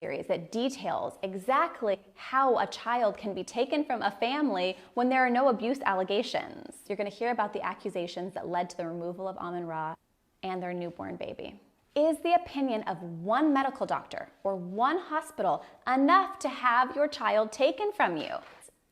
series that details exactly how a child can be taken from a family when there are no abuse allegations. You're going to hear about the accusations that led to the removal of Amin-Ra and their newborn baby. Is the opinion of one medical doctor or one hospital enough to have your child taken from you?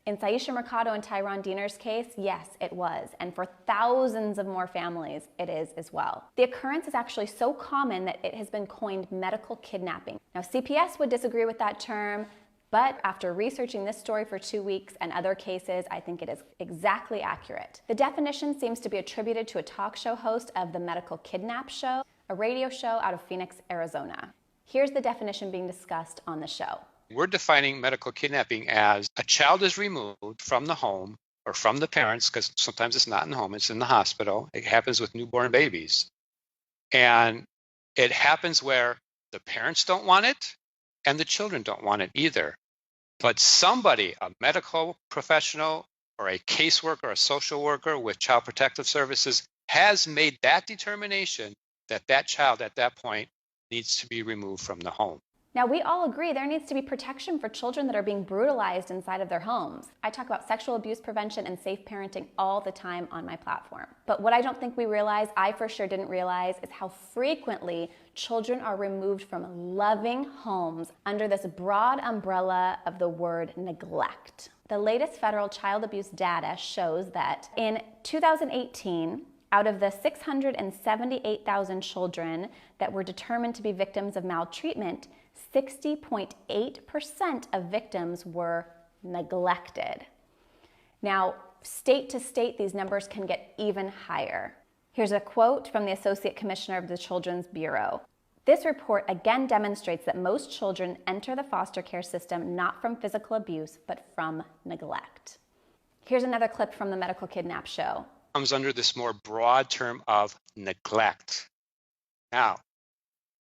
In Saisha Mercado and Tyron Diener's case, yes, it was. And for thousands of more families, it is as well. The occurrence is actually so common that it has been coined medical kidnapping. Now, CPS would disagree with that term, but after researching this story for 2 weeks and other cases, I think it is exactly accurate. The definition seems to be attributed to a talk show host of the Medical Kidnap Show, a radio show out of Phoenix, Arizona. Here's the definition being discussed on the show. We're defining medical kidnapping as a child is removed from the home or from the parents, because sometimes it's not in the home, it's in the hospital. It happens with newborn babies. And it happens where the parents don't want it and the children don't want it either. But somebody, a medical professional or a caseworker or a social worker with Child Protective Services, has made that determination that that child at that point needs to be removed from the home. Now, we all agree there needs to be protection for children that are being brutalized inside of their homes. I talk about sexual abuse prevention and safe parenting all the time on my platform. But what I don't think we realize, I for sure didn't realize, is how frequently children are removed from loving homes under this broad umbrella of the word neglect. The latest federal child abuse data shows that in 2018, out of the 678,000 children that were determined to be victims of maltreatment, 60.8% of victims were neglected. Now, state to state, these numbers can get even higher. Here's a quote from the Associate Commissioner of the Children's Bureau. This report again demonstrates that most children enter the foster care system not from physical abuse, but from neglect. Here's another clip from the Medical Kidnap Show. Comes under this more broad term of neglect. Now,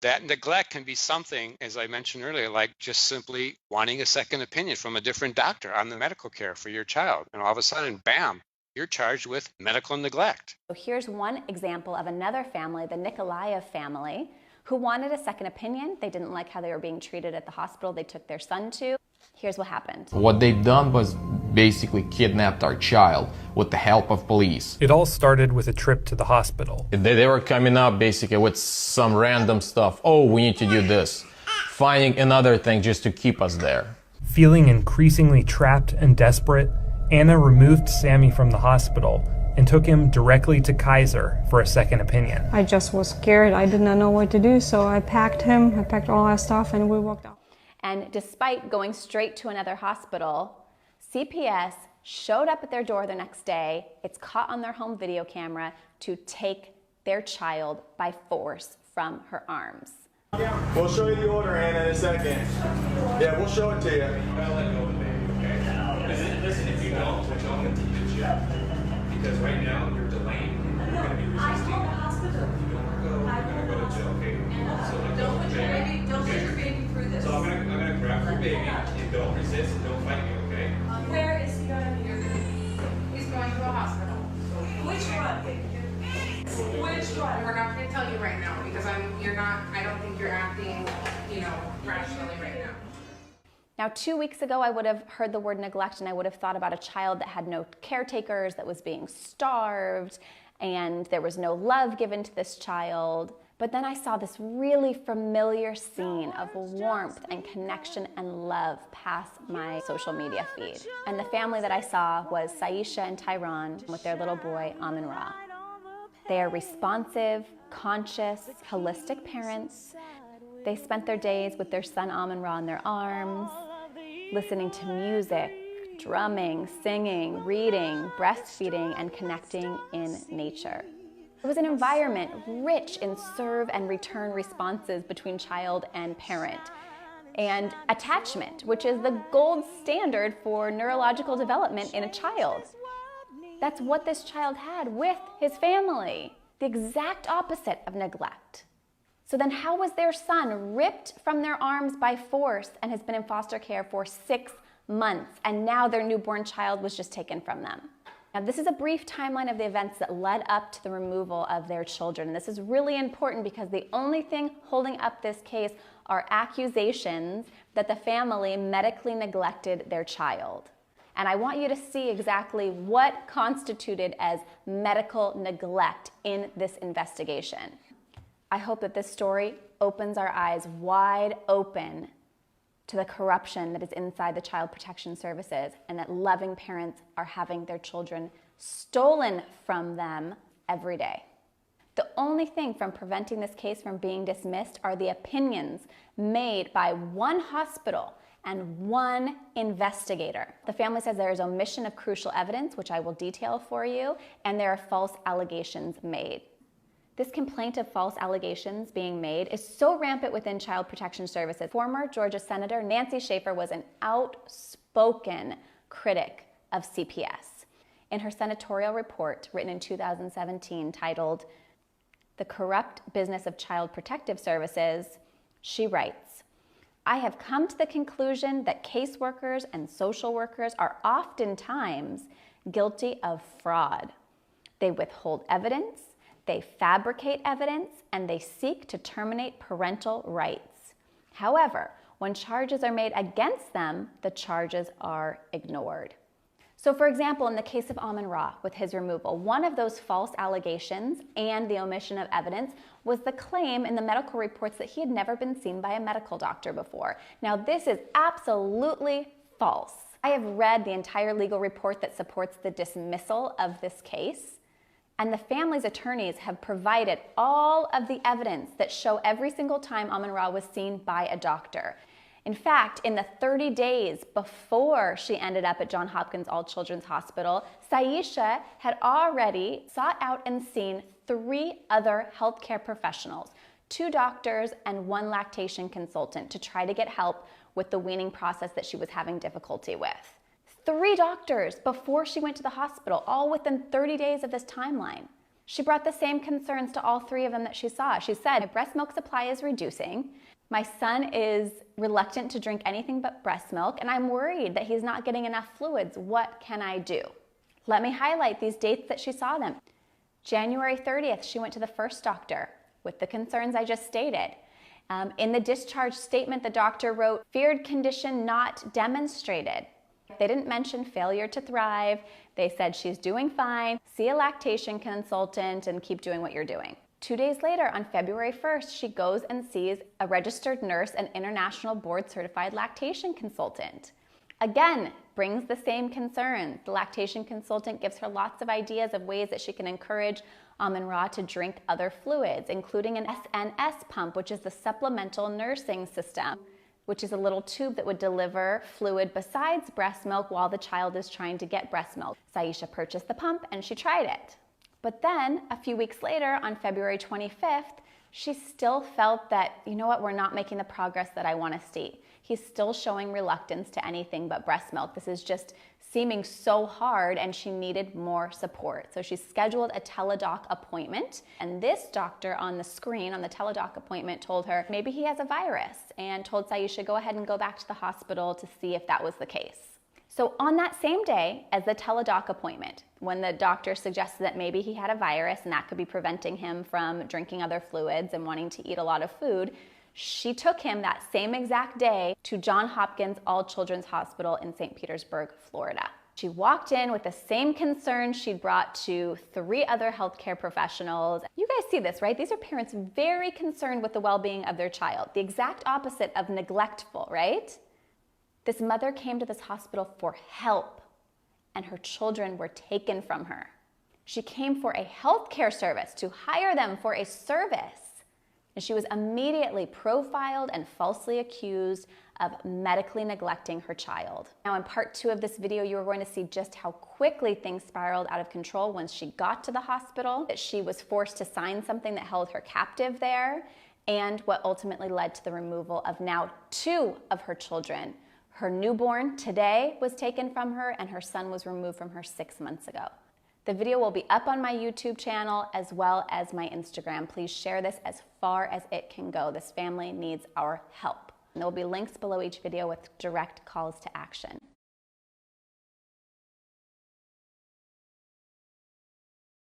that neglect can be something, as I mentioned earlier, like just simply wanting a second opinion from a different doctor on the medical care for your child. And all of a sudden, bam, you're charged with medical neglect. So here's one example of another family, the Nikolaev family, who wanted a second opinion. They didn't like how they were being treated at the hospital they took their son to. Here's what happened. What they've done was basically kidnapped our child with the help of police. It all started with a trip to the hospital. They were coming up basically with some random stuff. Oh, we need to do this. Finding another thing just to keep us there. Feeling increasingly trapped and desperate, Anna removed Sammy from the hospital and took him directly to Kaiser for a second opinion. I just was scared. I did not know what to do, so I packed him, I packed all our stuff, and we walked out. And despite going straight to another hospital, CPS showed up at their door the next day. It's caught on their home video camera to take their child by force from her arms. We'll show you the order, Anna, in a second. Yeah, we'll show it to you. Listen, if you don't, we're going to the jail. Because right now, you're delaying. You're going to be resisting. You don't want to go to jail, okay? So don't put your baby through this. So I'm going to grab your baby. You don't resist and don't fight me, okay? Where is he going to be? He's going to a hospital. Which one? Which one? We're not going to tell you right now because I don't think you're acting, rationally right now. Now, 2 weeks ago, I would have heard the word neglect and I would have thought about a child that had no caretakers, that was being starved, and there was no love given to this child. But then I saw this really familiar scene of warmth and connection and love pass my social media feed. And the family that I saw was Saisha and Tyron with their little boy, Amin-Ra. They are responsive, conscious, holistic parents. They spent their days with their son Amin-Ra in their arms, listening to music, drumming, singing, reading, breastfeeding, and connecting in nature. It was an environment rich in serve and return responses between child and parent, and attachment, which is the gold standard for neurological development in a child. That's what this child had with his family, the exact opposite of neglect. So then how was their son ripped from their arms by force and has been in foster care for 6 months, and now their newborn child was just taken from them? Now, this is a brief timeline of the events that led up to the removal of their children. And this is really important because the only thing holding up this case are accusations that the family medically neglected their child. And I want you to see exactly what constituted as medical neglect in this investigation. I hope that this story opens our eyes wide open to the corruption that is inside the Child Protection Services, and that loving parents are having their children stolen from them every day. The only thing from preventing this case from being dismissed are the opinions made by one hospital and one investigator. The family says there is omission of crucial evidence, which I will detail for you, and there are false allegations made. This complaint of false allegations being made is so rampant within Child Protection Services. Former Georgia Senator Nancy Schaefer was an outspoken critic of CPS. In her senatorial report written in 2017 titled "The Corrupt Business of Child Protective Services," she writes, "I have come to the conclusion that caseworkers and social workers are oftentimes guilty of fraud. They withhold evidence, they fabricate evidence, and they seek to terminate parental rights. However, when charges are made against them, the charges are ignored." So for example, in the case of Amin-Ra with his removal, one of those false allegations and the omission of evidence was the claim in the medical reports that he had never been seen by a medical doctor before. Now, this is absolutely false. I have read the entire legal report that supports the dismissal of this case. And the family's attorneys have provided all of the evidence that show every single time Amin-Ra was seen by a doctor. In fact, in the 30 days before she ended up at Johns Hopkins All Children's Hospital, Saisha had already sought out and seen 3 other healthcare professionals, 2 doctors and 1 lactation consultant, to try to get help with the weaning process that she was having difficulty with. 3 doctors before she went to the hospital, all within 30 days of this timeline. She brought the same concerns to all 3 of them that she saw. She said, "My breast milk supply is reducing. My son is reluctant to drink anything but breast milk, and I'm worried that he's not getting enough fluids. What can I do?" Let me highlight these dates that she saw them. January 30th, she went to the first doctor with the concerns I just stated. In the discharge statement, the doctor wrote, "Feared condition not demonstrated." They didn't mention failure to thrive. They said she's doing fine, see a lactation consultant, and keep doing what you're doing. 2 days later, on February 1st, she goes and sees a registered nurse and international board certified lactation consultant. Again, brings the same concerns. The lactation consultant gives her lots of ideas of ways that she can encourage Amin-Ra to drink other fluids, including an SNS pump, which is the supplemental nursing system, which is a little tube that would deliver fluid besides breast milk while the child is trying to get breast milk. Saisha purchased the pump and she tried it. But then a few weeks later, on February 25th, she still felt that, you know what, we're not making the progress that I want to see. He's still showing reluctance to anything but breast milk. This is just seeming so hard, and she needed more support. So she scheduled a teledoc appointment, and this doctor on the screen on the teledoc appointment told her maybe he has a virus, and told Saisha go ahead and go back to the hospital to see if that was the case. So on that same day as the teledoc appointment, when the doctor suggested that maybe he had a virus and that could be preventing him from drinking other fluids and wanting to eat a lot of food, she took him that same exact day to Johns Hopkins All Children's Hospital in St. Petersburg, Florida. She walked in with the same concerns she'd brought to 3 other healthcare professionals. You guys see this, right? These are parents very concerned with the well-being of their child. The exact opposite of neglectful, right? This mother came to this hospital for help, and her children were taken from her. She came for a healthcare service, to hire them for a service. And she was immediately profiled and falsely accused of medically neglecting her child. Now, in part 2 of this video, you are going to see just how quickly things spiraled out of control once she got to the hospital, that she was forced to sign something that held her captive there, and what ultimately led to the removal of now 2 of her children. Her newborn today was taken from her, and her son was removed from her 6 months ago. The video will be up on my YouTube channel as well as my Instagram. Please share this as far as it can go. This family needs our help. And there will be links below each video with direct calls to action.